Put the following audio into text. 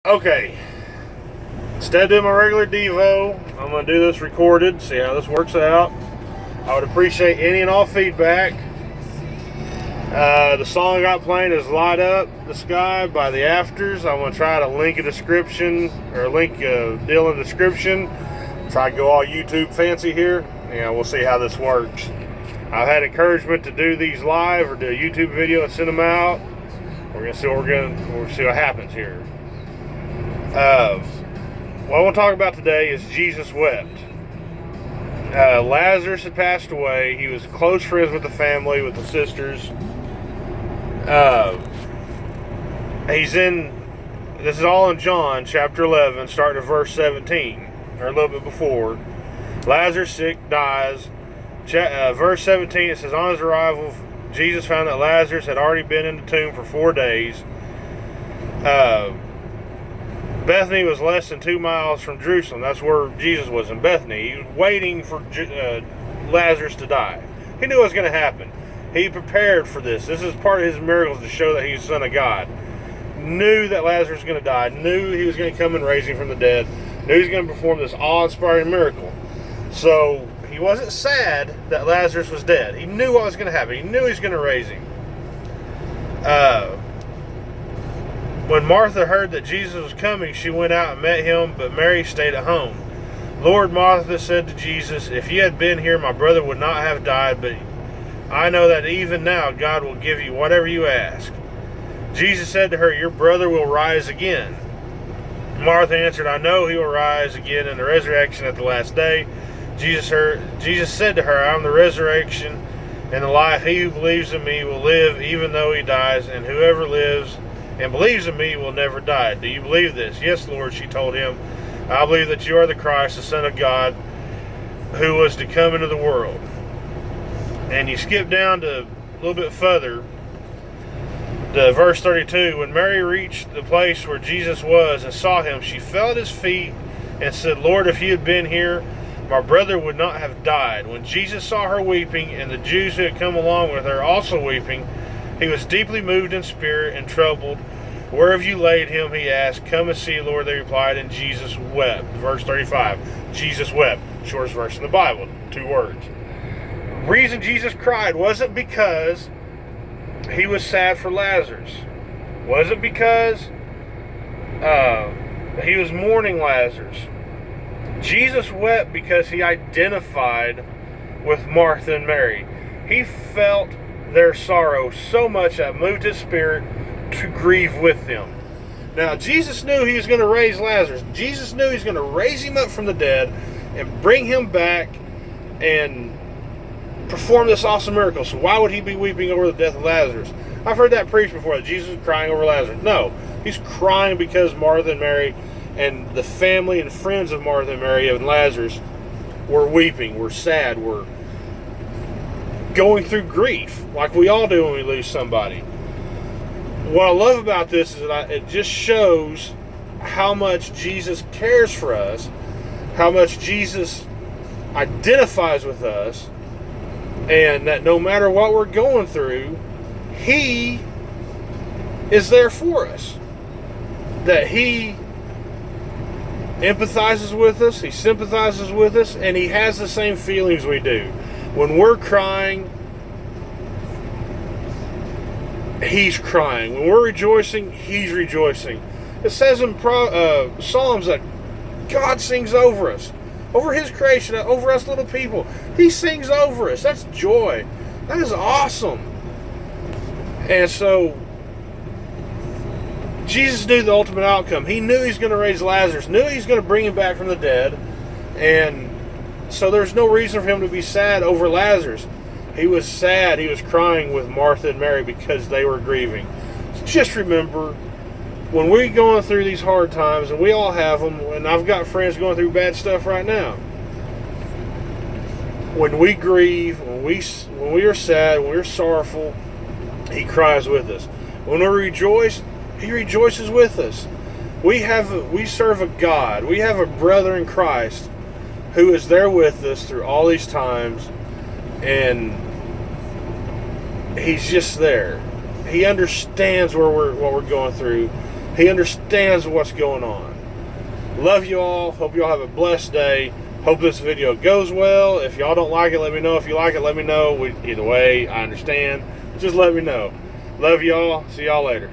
Okay, instead of doing my regular Devo, I'm going to do this recorded, see how this works out. I would appreciate any and all feedback. The song I got playing is Light Up the Sky by the Afters. I'm going to try to link a description, or link a deal in the description. Try to go all YouTube fancy here, and we'll see how this works. I've had encouragement to do these live or do a YouTube video and send them out. We're going to see we'll see what happens here. What I want to talk about today is Jesus wept. Lazarus had passed away. He was close friends with the family, with the sisters. This is all in John chapter 11, starting at verse 17, or a little bit before. Lazarus sick, dies. Verse 17, it says, on his arrival, Jesus found that Lazarus had already been in the tomb for 4 days. Bethany was less than 2 miles from Jerusalem. That's where Jesus was, in Bethany. He was waiting for Lazarus to die. He knew what was going to happen. He prepared for this. This is part of his miracles to show that he's the Son of God. Knew that Lazarus was going to die. Knew he was going to come and raise him from the dead. Knew he was going to perform this awe-inspiring miracle. So he wasn't sad that Lazarus was dead. He knew what was going to happen. He knew he was going to raise him. When Martha heard that Jesus was coming, she went out and met him, but Mary stayed at home. Lord, Martha said to Jesus, if you had been here, my brother would not have died, but I know that even now God will give you whatever you ask. Jesus said to her, your brother will rise again. Martha answered, I know he will rise again in the resurrection at the last day. Jesus said to her, I am the resurrection and the life. He who believes in me will live even though he dies, and whoever lives and believes in me will never die. Do you believe this? Yes, Lord, she told him. I believe that you are the Christ, the Son of God, who was to come into the world. And you skip down to a little bit further, to verse 32. When Mary reached the place where Jesus was and saw him, she fell at his feet and said, Lord, if you had been here, my brother would not have died. When Jesus saw her weeping, and the Jews who had come along with her also weeping, he was deeply moved in spirit and troubled. Where have you laid him? He asked. Come and see, Lord, they replied, and Jesus wept. Verse 35. Jesus wept. Shortest verse in the Bible. 2 words. The reason Jesus cried wasn't because he was sad for Lazarus. Wasn't because he was mourning Lazarus. Jesus wept because he identified with Martha and Mary. He felt their sorrow so much that moved his spirit to grieve with them. Now, Jesus knew he was going to raise Lazarus. Jesus knew he was going to raise him up from the dead and bring him back and perform this awesome miracle. So why would he be weeping over the death of Lazarus? I've heard that preached before, that Jesus was crying over Lazarus. No, he's crying because Martha and Mary and the family and friends of Martha and Mary and Lazarus were weeping, were sad, were going through grief, like we all do when we lose somebody. What I love about this is that it just shows how much Jesus cares for us, how much Jesus identifies with us, and that no matter what we're going through, he is there for us. That he empathizes with us, he sympathizes with us, and he has the same feelings we do. When we're crying, he's crying. When we're rejoicing, he's rejoicing. It says in Psalms that God sings over us, over his creation, over us little people. He sings over us. That's joy. That is awesome. And so Jesus knew the ultimate outcome. He knew he's going to raise Lazarus, knew he's going to bring him back from the dead, and so there's no reason for him to be sad over Lazarus. He was sad. He was crying with Martha and Mary because they were grieving. So just remember, when we're going through these hard times, and we all have them, and I've got friends going through bad stuff right now. When we grieve, when we are sad, when we're sorrowful, he cries with us. When we rejoice, he rejoices with us. We serve a God. We have a brother in Christ who is there with us through all these times, and he's just there. He understands what we're going through. He understands what's going on. Love you all. Hope you all have a blessed day. Hope this video goes well. If y'all don't like it, let me know. If you like it, let me know. Either way, I understand. Just let me know. Love y'all. See y'all later.